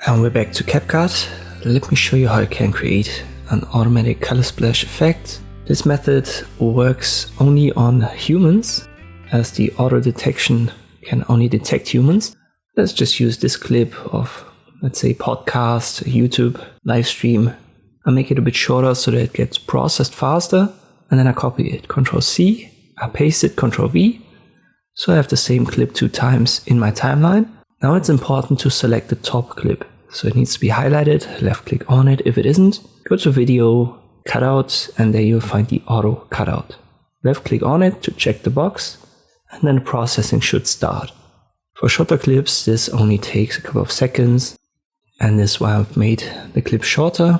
And we're back to CapCut. Let me show you how you can create an automatic color splash effect. This method works only on humans, as the auto detection can only detect humans. Let's just use this clip of, let's say, podcast, YouTube, live stream. I'll make it a bit shorter so that it gets processed faster. And then I copy it, Ctrl C, I paste it, Ctrl V. So I have the same clip 2 times in my timeline. Now it's important to select the top clip. So it needs to be highlighted, left click on it. If it isn't, go to video, cutout, and there you'll find the auto cutout. Left click on it to check the box, and then the processing should start. For shorter clips, this only takes a couple of seconds, and this is why I've made the clip shorter.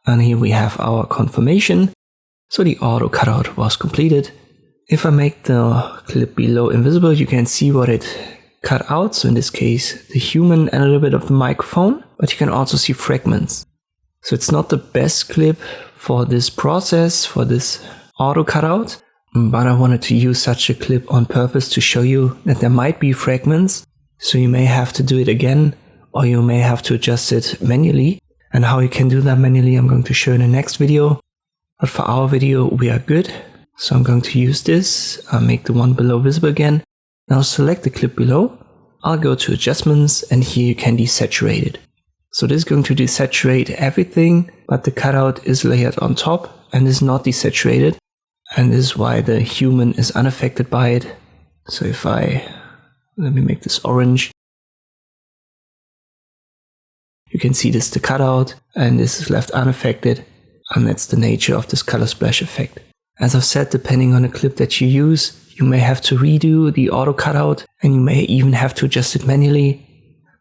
And here we have our confirmation. So the auto cutout was completed. If I make the clip below invisible, you can see what it cut out. So in this case, the human and a little bit of the microphone, but you can also see fragments. So it's not the best clip for this process, for this auto cutout, but I wanted to use such a clip on purpose to show you that there might be fragments. So you may have to do it again, or you may have to adjust it manually. And how you can do that manually, I'm going to show in the next video. But for our video, we are good. So I'm going to use this. I'll make the one below visible again. Now select the clip below. I'll go to adjustments, and here you can desaturate it. So this is going to desaturate everything, but the cutout is layered on top and is not desaturated. And this is why the human is unaffected by it. So if let me make this orange. You can see this is the cutout, and this is left unaffected, and that's the nature of this color splash effect. As I've said, depending on the clip that you use, you may have to redo the auto cutout, and you may even have to adjust it manually.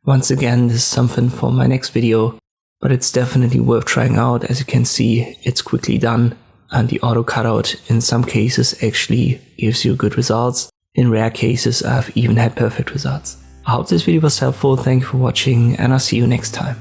Once again, this is something for my next video, but it's definitely worth trying out. As you can see, it's quickly done, and the auto cutout in some cases actually gives you good results. In rare cases, I've even had perfect results. I hope this video was helpful. Thank you for watching, and I'll see you next time.